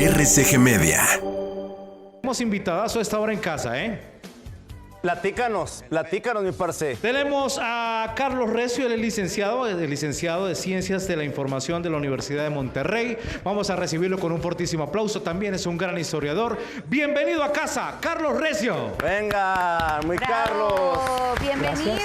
RCG Media. Hemos invitadazo a esta hora en casa, Platícanos, mi parce. Tenemos a Carlos Recio, él es licenciado de Ciencias de la Información de la Universidad de Monterrey. Vamos a recibirlo con un fortísimo aplauso. También es un gran historiador. Bienvenido a casa, Carlos Recio. Venga, muy ¡Bravo! Carlos. Bienvenido.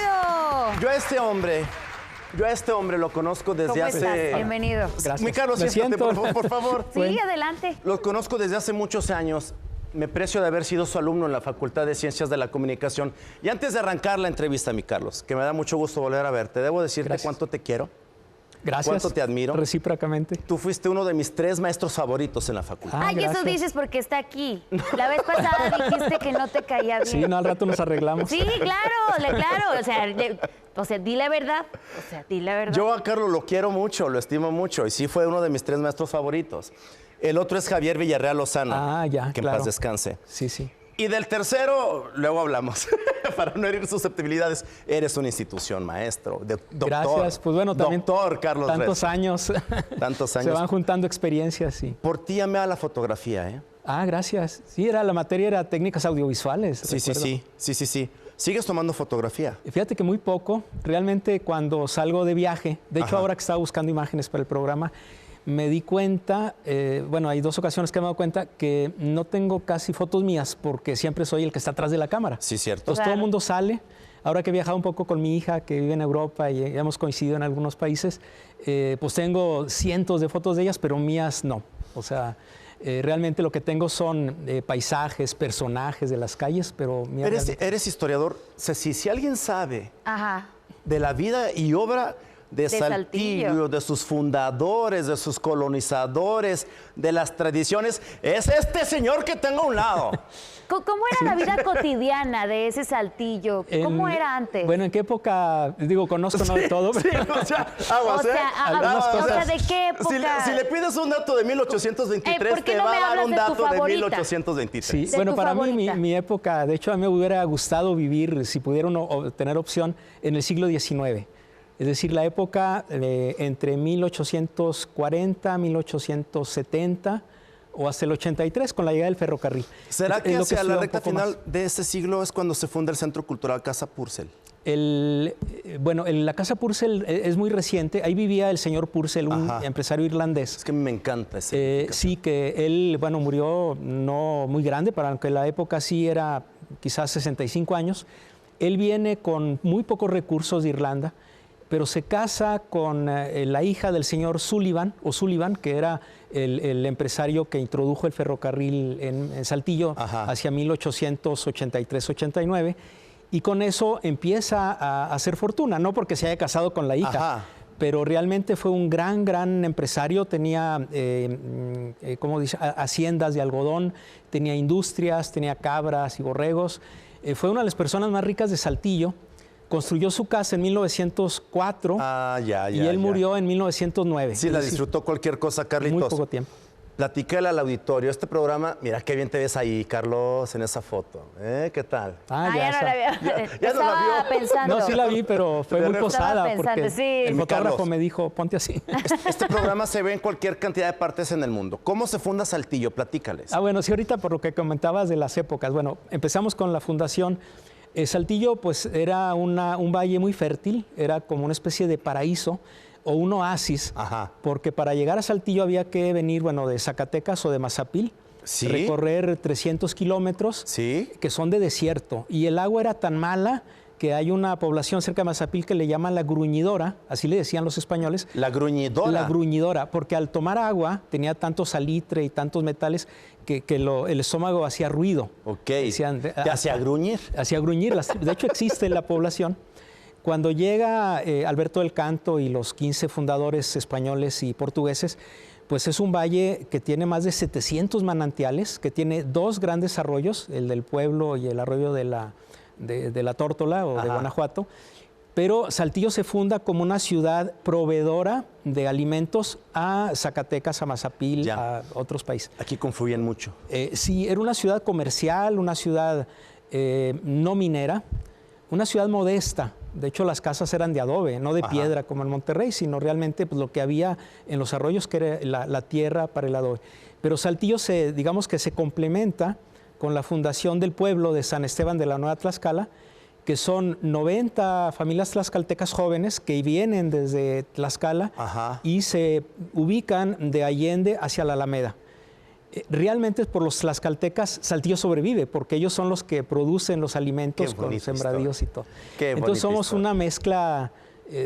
Yo a este hombre lo conozco desde ¿Cómo hace... estás? Bienvenido. Gracias. Muy Carlos, Me siéntate, siento. por favor. Sí, adelante. Lo conozco desde hace muchos años. Me precio de haber sido su alumno en la Facultad de Ciencias de la Comunicación. Y antes de arrancar la entrevista, mi Carlos, que me da mucho gusto volver a verte, debo decirte Gracias. cuánto te quiero. Gracias. Cuánto te admiro. Recíprocamente. Tú fuiste uno de mis 3 maestros favoritos en la facultad. Ay, eso gracias. dices porque está aquí. La vez pasada dijiste que no te caía bien. Sí, no, al rato nos arreglamos. Sí, claro. O sea, di la verdad. Yo a Carlos lo quiero mucho, lo estimo mucho, y sí fue uno de mis 3 maestros favoritos. El otro es Javier Villarreal Lozano. Ya, que claro. en paz descanse. Sí. Y del tercero, luego hablamos, para no herir susceptibilidades. Eres una institución, maestro, doctor. Gracias. Pues bueno, también doctor Carlos tantos Recio. años. Tantos Se años. van juntando experiencias, sí. Por ti amé a la fotografía, ¿eh? Gracias. Sí, la materia era técnicas audiovisuales. recuerdo. Sí. ¿Sigues tomando fotografía? Fíjate que muy poco. Realmente cuando salgo de viaje, de hecho ahora que estaba buscando imágenes para el programa, me di cuenta, hay 2 ocasiones que me he dado cuenta que no tengo casi fotos mías porque siempre soy el que está atrás de la cámara. Sí, cierto. Entonces todo el mundo sale. Ahora que he viajado un poco con mi hija que vive en Europa y hemos coincidido en algunos países, pues tengo cientos de fotos de ellas, pero mías no. O sea, realmente lo que tengo son paisajes, personajes de las calles, pero mías Eres historiador. Ceci, si alguien sabe Ajá. de la vida y obra de Saltillo. Saltillo, de sus fundadores, de sus colonizadores, de las tradiciones, es este señor que tengo a un lado. ¿Cómo era la vida cotidiana de ese Saltillo? ¿Cómo era antes? Bueno, ¿en qué época? Digo, conozco no de todo. Sí, o sea, aguas, algunas o cosas. sea, ¿de qué época? Si le pides un dato de 1823, ¿por qué te no va me a dar hablas un de tu dato de favorita? 1823. Sí, De bueno, tu para mí favorita. mi época, de hecho a mí me hubiera gustado vivir, si pudiera uno tener opción, en el siglo XIX. Es decir, la época entre 1840, 1870 o hasta el 83 con la llegada del ferrocarril. ¿Será que Es lo hacia la estudio un recta poco final más. de este siglo es cuando se funda el Centro Cultural Casa Purcell? La Casa Purcell es muy reciente. Ahí vivía el señor Purcell, un empresario irlandés. Es que me encanta ese. Sí, que él, murió no muy grande, para aunque la época sí era quizás 65 años. Él viene con muy pocos recursos de Irlanda, pero se casa con la hija del señor Sullivan, que era el empresario que introdujo el ferrocarril en Saltillo hacia 1883-89, y con eso empieza a hacer fortuna, no porque se haya casado con la hija, pero realmente fue un gran empresario. Tenía, haciendas de algodón, tenía industrias, tenía cabras y borregos. Fue una de las personas más ricas de Saltillo. Construyó su casa en 1904 y él murió en 1909. Sí, la disfrutó cualquier cosa, Carlitos. Muy poco tiempo. Platícale al auditorio. Este programa, mira qué bien te ves ahí, Carlos, en esa foto. ¿Qué tal? Ya no la vio. Ya no la Estaba vio. pensando. No, sí la vi, pero fue muy posada pensando, porque sí. el fotógrafo Carlos, me dijo, ponte así. Este programa se ve en cualquier cantidad de partes en el mundo. ¿Cómo se funda Saltillo? Platícales. Bueno, sí, ahorita por lo que comentabas de las épocas. Bueno, empezamos con la fundación. Saltillo, pues, era un valle muy fértil, era como una especie de paraíso o un oasis, porque para llegar a Saltillo había que venir, de Zacatecas o de Mazapil, recorrer 300 kilómetros, que son de desierto, y el agua era tan mala que hay una población cerca de Mazapil que le llaman la Gruñidora, así le decían los españoles. ¿La Gruñidora? La Gruñidora, porque al tomar agua tenía tanto salitre y tantos metales que el estómago hacía ruido. Decían, ¿Te hacía gruñir? Hacía gruñir. De hecho, existe en la población. Cuando llega Alberto del Canto y los 15 fundadores españoles y portugueses, pues es un valle que tiene más de 700 manantiales, que tiene 2 grandes arroyos, el del Pueblo y el arroyo de la Tórtola o de Guanajuato. Pero Saltillo se funda como una ciudad proveedora de alimentos a Zacatecas, a Mazapil, a otros países. Aquí confluyen mucho. Sí, era una ciudad comercial, una ciudad no minera, una ciudad modesta, De hecho, las casas eran de adobe, no de piedra como en Monterrey, sino realmente pues, lo que había en los arroyos, que era la tierra para el adobe. Pero Saltillo, digamos que se complementa con la fundación del pueblo de San Esteban de la Nueva Tlaxcala, que son 90 familias tlaxcaltecas jóvenes que vienen desde Tlaxcala y se ubican de Allende hacia la Alameda. Realmente por los tlaxcaltecas Saltillo sobrevive, porque ellos son los que producen los alimentos con sembradíos y todo. Entonces somos una mezcla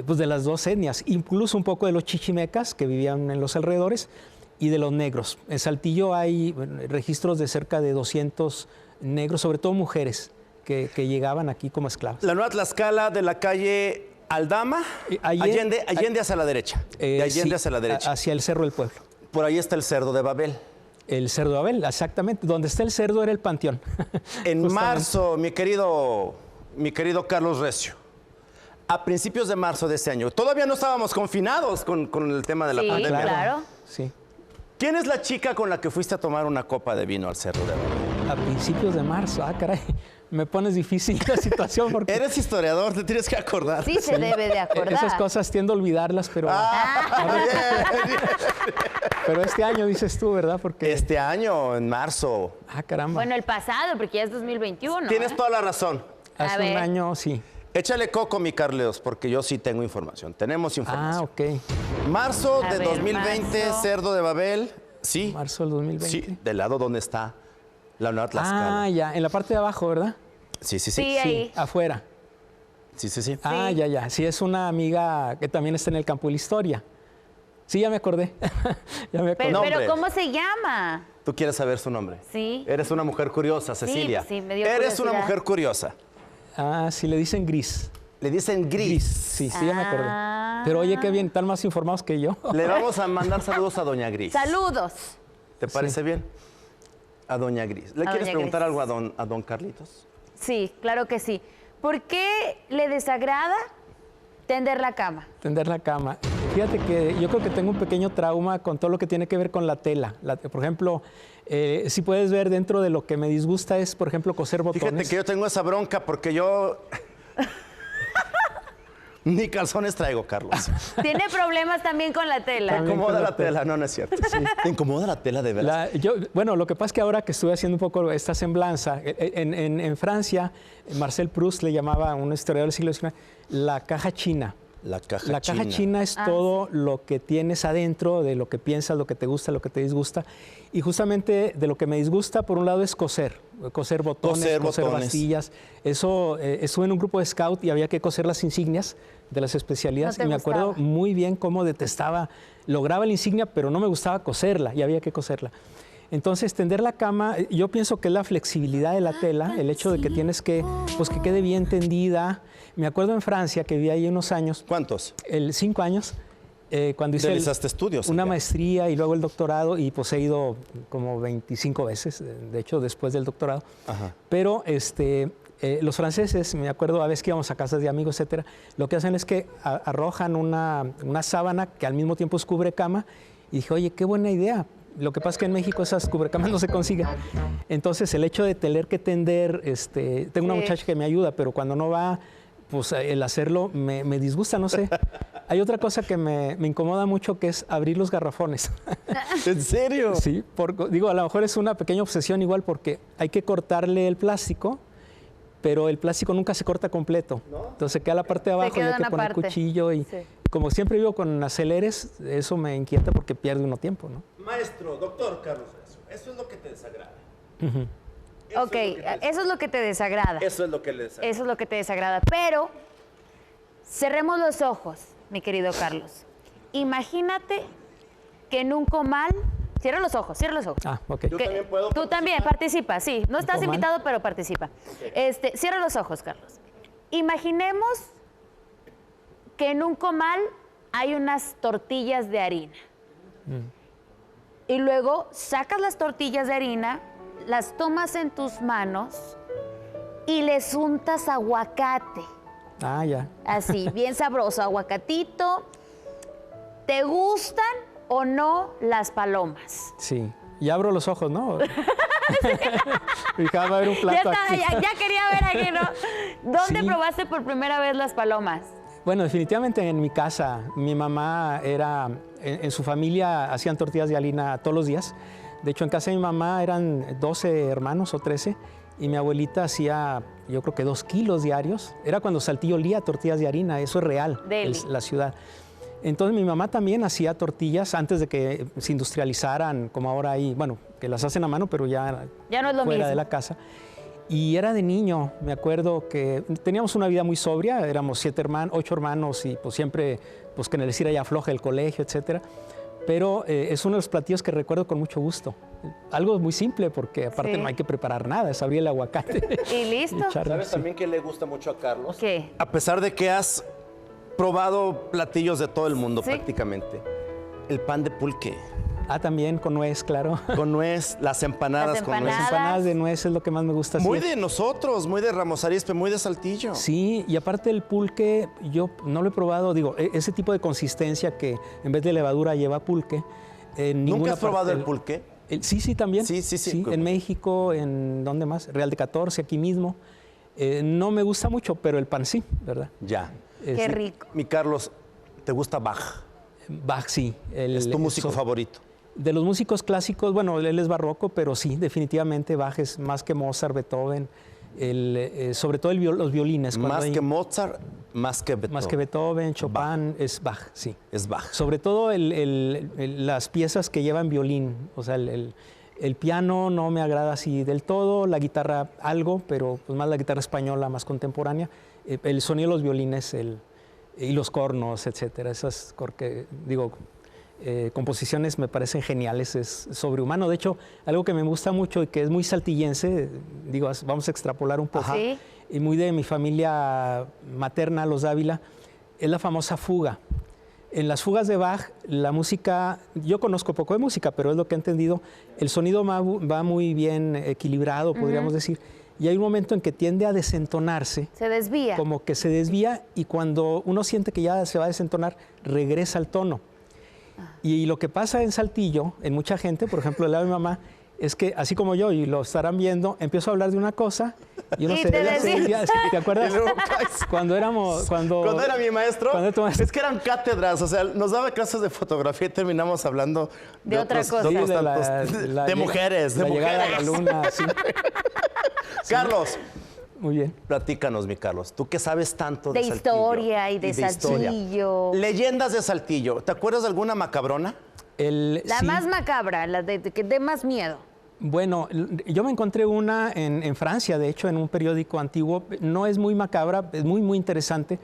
pues de las dos etnias, incluso un poco de los chichimecas que vivían en los alrededores y de los negros. En Saltillo hay registros de cerca de 200 negros, sobre todo mujeres, que llegaban aquí como esclavas. La Nueva Tlaxcala de la calle Aldama, Allende hacia la derecha. De Allende hacia la derecha. Hacia el Cerro del Pueblo. Por ahí está el Cerro de Babel. El Cerro de Babel, exactamente. Donde está el cerdo era el panteón. En marzo, mi querido Carlos Recio, a principios de marzo de este año, todavía no estábamos confinados con el tema de la pandemia. Sí, claro. Sí. ¿Quién es la chica con la que fuiste a tomar una copa de vino al Cerro de Babel? A principios de marzo, caray. Me pones difícil la situación porque... Eres historiador, te tienes que acordar. Sí, se debe de acordar. Esas cosas tiendo a olvidarlas, pero... Pero este año dices tú, ¿verdad? Porque... Este año, en marzo. Caramba. Bueno, el pasado, porque ya es 2021. Tienes toda la razón. Hace un año, sí. Échale coco, mi Carlos, porque yo sí tengo información. Tenemos información. Ok. Marzo de 2020, marzo. Cerro de Babel. Sí. Marzo del 2020. Sí, del lado donde está la Nueva Tlaxcala. Ya, en la parte de abajo, ¿verdad? Sí. Sí, ahí. Afuera. Sí. Ya. Sí, es una amiga que también está en el campo de la historia. Sí, ya me acordé. Ya me acordé. Pero ¿cómo se llama? ¿Tú quieres saber su nombre? Sí. Eres una mujer curiosa, Cecilia. Sí, me dio Eres una curiosidad. mujer curiosa. Sí, le dicen Gris. Le dicen Gris. Sí, ya me acordé. Pero oye, qué bien, están más informados que yo. Le vamos a mandar saludos a Doña Gris. Saludos. ¿Te parece bien? A Doña Gris. ¿Le quieres Doña preguntar Gris. algo a don Carlitos? Sí, claro que sí. ¿Por qué le desagrada tender la cama? Tender la cama. Fíjate que yo creo que tengo un pequeño trauma con todo lo que tiene que ver con la tela. Por ejemplo, si puedes ver dentro de lo que me disgusta es, por ejemplo, coser botones. Fíjate que yo tengo esa bronca porque yo... Ni calzones traigo, Carlos. Tiene problemas también con la tela. ¿Te También incomoda con la la tela? No, no es cierto. ¿Te incomoda la tela de verdad? Bueno, lo que pasa es que ahora que estuve haciendo un poco esta semblanza, en Francia, Marcel Proust le llamaba, un historiador del siglo XIX, la caja china. La caja china es todo lo que tienes adentro, de lo que piensas, lo que te gusta, lo que te disgusta. Y justamente de lo que me disgusta, por un lado, es coser botones, coser bastillas. Eso, estuve en un grupo de scout y había que coser las insignias de las especialidades. ¿No te y me acuerdo gustaba? muy bien cómo detestaba, lograba la insignia, pero no me gustaba coserla y había que coserla. Entonces, tender la cama, yo pienso que es la flexibilidad de la tela, el hecho de que tienes que, pues que quede bien tendida. Me acuerdo en Francia, que viví ahí unos años. ¿Cuántos? 5 años, cuando hice Realizaste estudios. una allá. maestría y luego el doctorado, y pues he ido como 25 veces, de hecho, después del doctorado. Ajá. Pero los franceses, me acuerdo a veces que íbamos a casas de amigos, etcétera, lo que hacen es que arrojan una sábana que al mismo tiempo es cubrecama, y dije, oye, qué buena idea. Lo que pasa es que en México esas cubrecamas no se consiguen. Entonces, el hecho de tener que tender, tengo una muchacha que me ayuda, pero cuando no va, pues el hacerlo me disgusta, no sé. Hay otra cosa que me incomoda mucho, que es abrir los garrafones. ¿En serio? Sí, digo, a lo mejor es una pequeña obsesión igual, porque hay que cortarle el plástico, pero el plástico nunca se corta completo. ¿No? Entonces queda la parte de abajo y hay que poner cuchillo. Y como siempre vivo con aceleres, eso me inquieta porque pierde uno tiempo, ¿no? Maestro, doctor Carlos Recio, eso es lo que te desagrada. Ok, eso es lo que te desagrada. Eso es lo que le desagrada. Eso es lo que te desagrada. Pero cerremos los ojos, mi querido Carlos. Imagínate que en un comal... Cierra los ojos, cierra los ojos. Ok. Yo también puedo Tú también, participa, sí. No estás comal? invitado, pero participa. Cierra los ojos, Carlos. Imaginemos que en un comal hay unas tortillas de harina. Y luego sacas las tortillas de harina, las tomas en tus manos y les untas aguacate. Ya. Así, bien sabroso, aguacatito. ¿Te gustan o no las palomas? Sí. Y abro los ojos, ¿no? Y va a haber un plato aquí. Ya quería ver aquí, ¿no? ¿Dónde Sí. probaste por primera vez las palomas? Bueno, definitivamente en mi casa. Mi mamá en su familia hacían tortillas de harina todos los días. De hecho, en casa de mi mamá eran 12 hermanos o 13 y mi abuelita hacía, yo creo que 2 kilos diarios. Era cuando Saltillo olía tortillas de harina, eso es real, Deli. la ciudad. Entonces mi mamá también hacía tortillas antes de que se industrializaran, como ahora hay, bueno, que las hacen a mano, pero ya Ya no es lo fuera mismo. de la casa. Y era de niño, me acuerdo que teníamos una vida muy sobria, éramos 8 hermanos y pues siempre, pues que en el decir allá floja el colegio, etcétera. Pero es uno de los platillos que recuerdo con mucho gusto. Algo muy simple porque aparte Sí. no hay que preparar nada, es abrir el aguacate. Y listo. echarle, ¿Sabes sí. también que le gusta mucho a Carlos? ¿Qué? A pesar de que has probado platillos de todo el mundo Sí. prácticamente. El pan de pulque. Ah, también con nuez, claro. Con nuez, las empanadas Las con nuez. Las empanadas. empanadas de nuez es lo que más me gusta Muy hacer. de nosotros, muy de Ramos Arizpe, muy de Saltillo. Sí, y aparte el pulque, yo no lo he probado, digo, ese tipo de consistencia que en vez de levadura lleva pulque. ¿Nunca has probado el pulque? Sí, también. Sí. En México, en ¿dónde más? Real de 14, aquí mismo. No me gusta mucho, pero el pan sí, ¿verdad? Ya. Qué rico. Mi Carlos, ¿te gusta Bach? Bach, sí. ¿Es tu músico favorito? De los músicos clásicos, bueno, él es barroco, pero sí, definitivamente Bach es más que Mozart, Beethoven, sobre todo los violines. cuando Más hay- que Mozart, más que Beethoven. Más que Beethoven, Chopin, es Bach, sí. Es Bach. Sobre todo las piezas que llevan violín, o sea, el piano no me agrada así del todo, la guitarra algo, pero pues más la guitarra española, más contemporánea, el sonido de los violines y los cornos, etcétera, esas composiciones me parecen geniales, es sobrehumano. De hecho, algo que me gusta mucho y que es muy saltillense, vamos a extrapolar un poco, Sí. y muy de mi familia materna, los Dávila, es la famosa fuga. En las fugas de Bach, la música, yo conozco poco de música, pero es lo que he entendido, el sonido va muy bien equilibrado, podríamos decir, y hay un momento en que tiende a desentonarse, Se desvía. como que se desvía, y cuando uno siente que ya se va a desentonar, regresa al tono. Y lo que pasa en Saltillo, en mucha gente, por ejemplo, el lado de mi mamá, es que así como yo, y lo estarán viendo, empiezo a hablar de una cosa y uno Y se te desvía. ¿Te acuerdas? Y luego caes. Cuando Cuando era mi maestro, Cuando era tu maestro. es que eran cátedras, o sea, nos daba clases de fotografía y terminamos hablando De otra cosa. otros Sí, tantos- de mujeres, de la llegada a la mujeres. luna, sí. Carlos, Muy bien. platícanos, mi Carlos, tú que sabes tanto de De Saltillo historia y de Saltillo. Leyendas de Saltillo, ¿te acuerdas de alguna macabrona? La Sí. más macabra, la que dé más miedo. Bueno, yo me encontré una en Francia, de hecho, en un periódico antiguo. No es muy macabra, es muy interesante,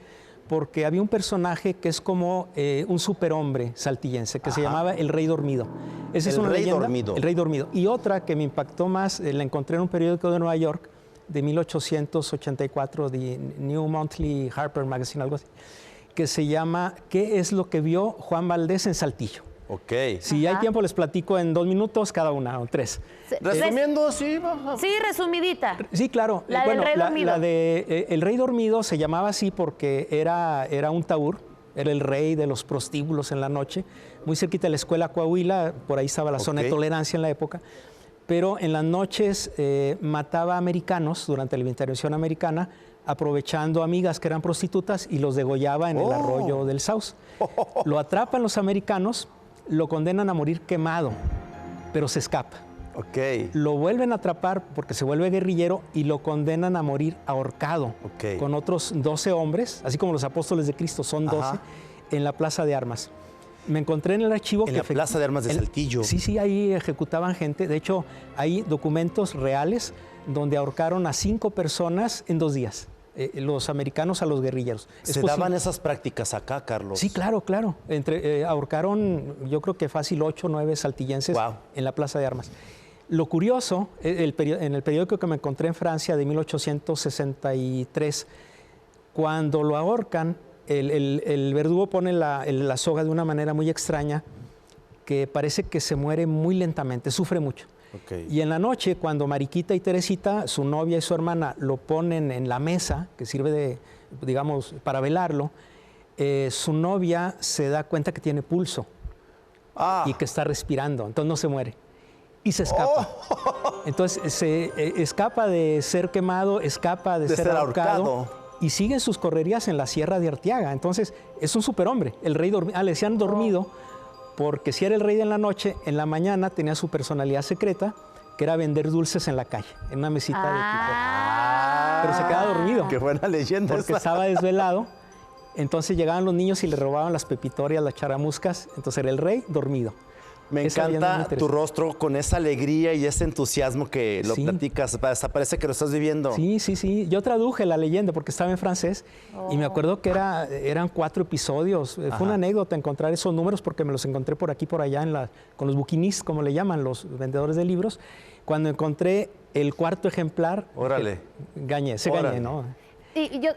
porque había un personaje que es como un superhombre saltillense, que se llamaba el Rey Dormido. Esa es El una Rey leyenda. Dormido. El Rey Dormido. Y otra que me impactó más, la encontré en un periódico de Nueva York, de 1884, de New Monthly Harper Magazine, algo así, que se llama ¿Qué es lo que vio Juan Valdés en Saltillo? Ok. Si hay Ajá. tiempo, les platico en 2 minutos cada una, o 3. Resumiendo, sí, vamos. Sí, resumidita. Sí, claro. La del Rey Dormido. La de El Rey Dormido se llamaba así porque era un taur, era el rey de los prostíbulos en la noche, muy cerquita de la escuela Coahuila, por ahí estaba la zona de Ok. tolerancia en la época, pero en las noches mataba a americanos durante la intervención americana, aprovechando amigas que eran prostitutas y los degollaba en el arroyo del Saus. Lo atrapan los americanos, lo condenan a morir quemado, pero se escapa. Ok. Lo vuelven a atrapar porque se vuelve guerrillero y lo condenan a morir ahorcado Ok. con otros 12 hombres, así como los apóstoles de Cristo son 12, Ajá. en la Plaza de Armas. Me encontré en el archivo En que la Plaza de Armas de Saltillo. Sí, ahí ejecutaban gente. De hecho, hay documentos reales donde ahorcaron a 5 personas en 2 días. Los americanos a los guerrilleros. Es Se posible. daban esas prácticas acá, Carlos. Sí, claro. Ahorcaron, yo creo que fácil 8 o 9 saltillenses Guau. en la Plaza de Armas. Lo curioso, en el periódico que me encontré en Francia de 1863, cuando lo ahorcan, el verdugo pone la soga de una manera muy extraña, que parece que se muere muy lentamente, sufre mucho. Ok. Y en la noche, cuando Mariquita y Teresita, su novia y su hermana, lo ponen en la mesa, que sirve de, digamos, para velarlo, su novia se da cuenta que tiene pulso Ah, y que está respirando, entonces no se muere. Y se escapa. Entonces se escapa de ser quemado, escapa de ser ahorcado y sigue sus correrías en la Sierra de Arteaga. Entonces es un superhombre. El rey le decían dormido porque si era el rey en la noche, en la mañana tenía su personalidad secreta, que era vender dulces en la calle, en una mesita de tipo. Pero se quedaba dormido. Qué buena leyenda Porque esa. estaba desvelado. Entonces llegaban los niños y le robaban las pepitorias, las charamuscas. Entonces era el rey dormido. Me Esa leyenda es muy encanta tu interesante. rostro con esa alegría y ese entusiasmo que lo Sí. platicas. Parece que lo estás viviendo. Sí, sí, sí. Yo traduje la leyenda porque estaba en francés y me acuerdo que eran 4 episodios. Fue una anécdota encontrar esos números porque me los encontré por aquí, por allá, con los bouquinistes, como le llaman, los vendedores de libros. Cuando encontré el 4.º ejemplar, Órale. gané, Órale. ¿no?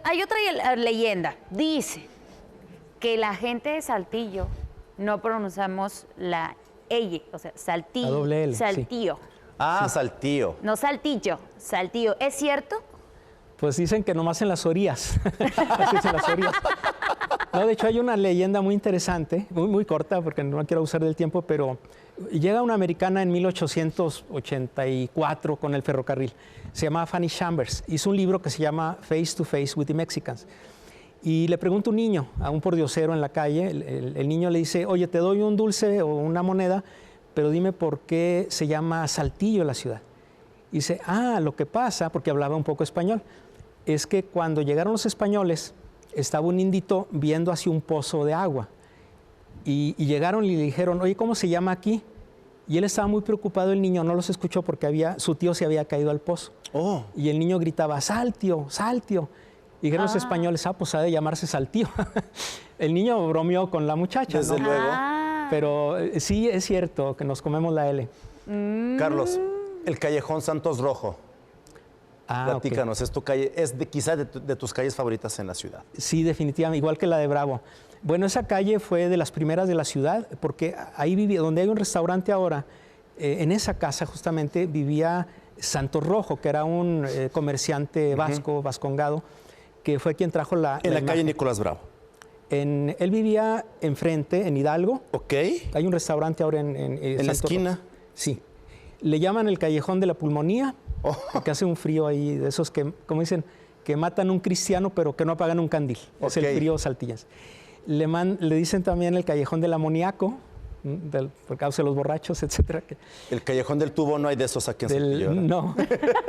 Hay otra leyenda. Dice que la gente de Saltillo no pronunciamos la L, o sea, Saltillo. La doble L, sí. Saltillo. Ah, Saltillo. No Saltillo, Saltillo. ¿Es cierto? Pues dicen que nomás en las orillas. Así es, en las orillas. No, de hecho hay una leyenda muy interesante, muy corta porque no quiero usar del tiempo, pero llega una americana en 1884 con el ferrocarril. Se llamaba Fanny Chambers. Hizo un libro que se llama Face to Face with the Mexicans. Y le pregunta un niño, a un pordiosero en la calle, el niño le dice, oye, te doy un dulce o una moneda, pero dime por qué se llama Saltillo la ciudad. Y dice, lo que pasa, porque hablaba un poco español, es que cuando llegaron los españoles, estaba un indito viendo hacia un pozo de agua. Y llegaron y le dijeron, oye, ¿cómo se llama aquí? Y él estaba muy preocupado, el niño no los escuchó porque su tío se había caído al pozo. Oh. Y el niño gritaba, Saltio, Saltio. Y dijeron los españoles, pues ha de llamarse Saltillo. El niño bromeó con la muchacha, Desde ¿no? luego. Pero sí es cierto que nos comemos la L. Carlos, el Callejón Santos Rojo. Ok. Platícanos, es tu calle, quizás de tus calles favoritas en la ciudad. Sí, definitivamente, igual que la de Bravo. Bueno, esa calle fue de las primeras de la ciudad, porque ahí vivía, donde hay un restaurante ahora, en esa casa justamente vivía Santos Rojo, que era un comerciante vasco, vascongado, que fue quien trajo En la calle imagen. Nicolás Bravo. Él vivía enfrente, en Hidalgo. Ok. Hay un restaurante ahora en En la Santos esquina. Rojo. Sí. Le llaman el Callejón de la Pulmonía, porque hace un frío ahí, de esos que, como dicen, que matan a un cristiano, pero que no apagan un candil. Es el Ok. frío saltillense. Le dicen también el Callejón del Amoníaco, por causa de los borrachos, etcétera. El Callejón del Tubo no hay de esos aquí en Saltillo, ¿verdad? No.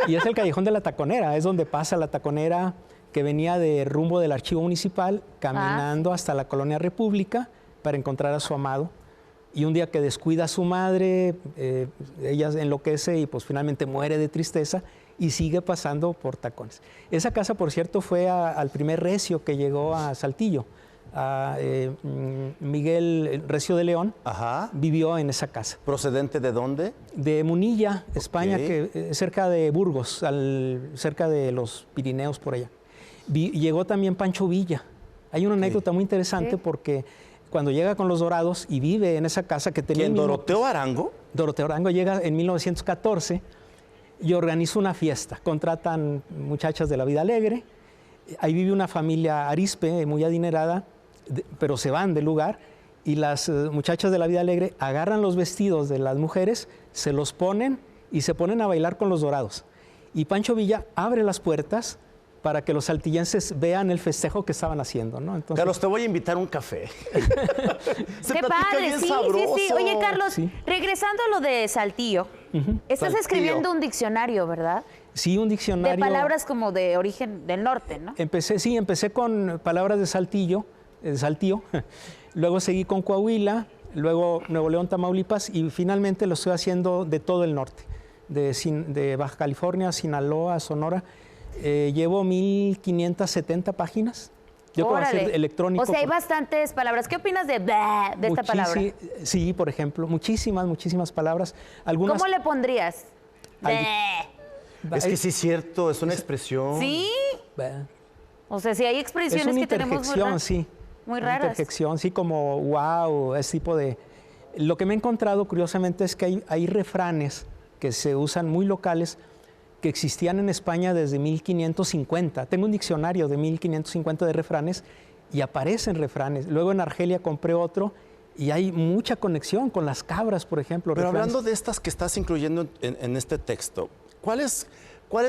Y es el Callejón de la Taconera, es donde pasa la taconera que venía de rumbo del archivo municipal, caminando hasta la Colonia República para encontrar a su amado. Y un día que descuida a su madre, ella enloquece y pues finalmente muere de tristeza y sigue pasando por tacones. Esa casa, por cierto, fue al primer recio que llegó a Saltillo, a Miguel Recio de León. Ajá. Vivió en esa casa. ¿Procedente de dónde? De Munilla, España, Ok. que cerca de Burgos, cerca de los Pirineos por allá. Llegó también Pancho Villa. Hay una anécdota muy interesante porque cuando llega con los Dorados y vive en esa casa que tenía... ¿Quién? el mismo- ¿Doroteo Arango? Doroteo Arango llega en 1914 y organiza una fiesta. Contratan muchachas de la vida alegre. Ahí vive una familia arispe, muy adinerada, pero se van del lugar y las muchachas de la vida alegre agarran los vestidos de las mujeres, se los ponen y se ponen a bailar con los Dorados. Y Pancho Villa abre las puertas para que los saltillenses vean el festejo que estaban haciendo, ¿no? Entonces, Carlos, te voy a invitar a un café. Se Qué platica padre, bien sí, sabroso. sí, sí. Oye, Carlos, Sí. regresando a lo de Saltillo, estás Saltillo. escribiendo un diccionario, ¿verdad? sí, un De diccionario... palabras como de origen del norte, ¿no? Empecé con palabras de Saltillo, luego seguí con Coahuila, luego Nuevo León, Tamaulipas y finalmente lo estoy haciendo de todo el norte, de Baja California, Sinaloa, Sonora. Llevo 1570 páginas. Yo puedo hacer Órale. electrónico. O sea, hay por- bastantes palabras. ¿Qué opinas de esta palabra? Sí, por ejemplo, muchísimas palabras. Algunas, ¿Cómo le pondrías? Es que sí es cierto, es una expresión. ¿Sí? Bah. O sea, si hay Es expresiones una que tenemos muy interjección, raras. sí. Muy Una raras. interjección, sí, como wow, ese tipo de... Lo que me he encontrado, curiosamente, es que hay refranes que se usan muy locales que existían en España desde 1550. Tengo un diccionario de 1550 de refranes y aparecen refranes. Luego en Argelia compré otro Y hay mucha conexión con las cabras, por ejemplo. Pero refranes. hablando de estas que estás incluyendo en este texto, ¿cuáles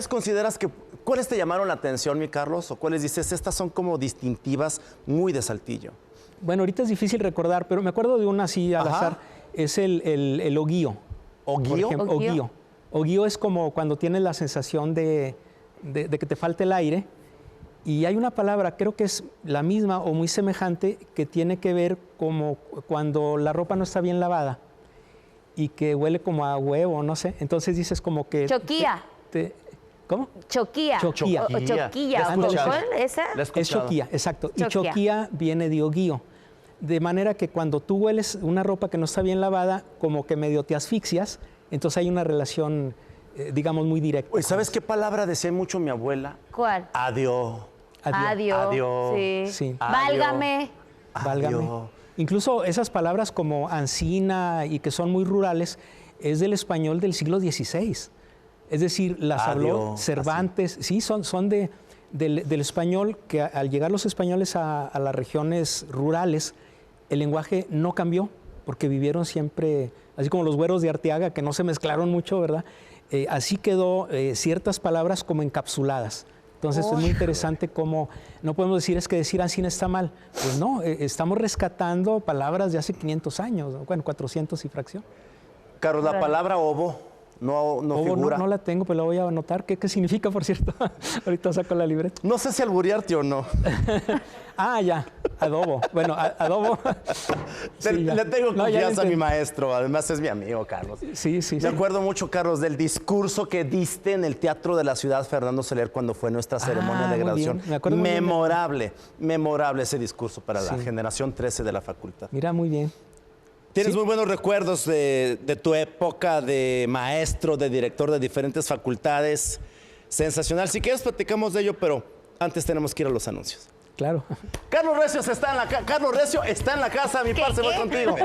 consideras que, cuáles te llamaron la atención, mi Carlos? ¿O cuáles dices, estas son como distintivas muy de Saltillo? Bueno, ahorita es difícil recordar, pero me acuerdo de una así al Ajá. azar. Es el oguío. ¿Oguío? Por ejemplo, ¿Oguío? oguío. Oguío es como cuando tienes la sensación de que te falta el aire. Y hay una palabra, creo que es la misma o muy semejante, que tiene que ver como cuando la ropa no está bien lavada y que huele como a huevo, no sé. Entonces dices como que... Choquía. ¿Cómo? Choquía. Choquía. O choquilla. La he ¿o escuchado. cuál? ¿Esa? La he Es escuchado. choquía, exacto. Y Choquía. choquía viene de oguío. De manera que cuando tú hueles una ropa que no está bien lavada, como que medio te asfixias, entonces hay una relación, digamos, muy directa. Oye, ¿sabes qué palabra decía mucho mi abuela? ¿Cuál? Adiós. Adiós. Adiós. Sí. Sí. Válgame. Válgame. Adiós. Incluso esas palabras como ancina y que son muy rurales, es del español del siglo XVI. Es decir, las habló Adiós, Cervantes. Sí, son del español que al llegar los españoles a las regiones rurales, el lenguaje no cambió, porque vivieron siempre, así como los güeros de Arteaga, que no se mezclaron mucho, ¿verdad? Así quedó ciertas palabras como encapsuladas. Entonces es muy interesante cómo no podemos decir es que decir ancina está mal. Pues no, estamos rescatando palabras de hace 500 años, ¿no? Bueno, 400 y fracción. Carlos, la palabra ovo no Obo, figura. no la tengo, pero la voy a anotar. ¿Qué significa, por cierto? Ahorita saco la libreta. No sé si alburearte o no. Ah, ya, adobo. Bueno, adobo. Sí, ya. Le tengo No, ya confianza a mi entendí. maestro, además es mi amigo, Carlos. Sí. Me acuerdo mucho, Carlos, del discurso que diste en el Teatro de la Ciudad Fernando Soler cuando fue nuestra ceremonia de muy graduación. bien. Me acuerdo muy bien. Memorable ese discurso para la Sí. generación 13 de la facultad. Mira, muy bien. Tienes Sí. muy buenos recuerdos de tu época de maestro, de director de diferentes facultades. Sensacional. Si quieres platicamos de ello, pero antes tenemos que ir a los anuncios. Claro. Carlos Recio está en la casa, mi parce, voy contigo.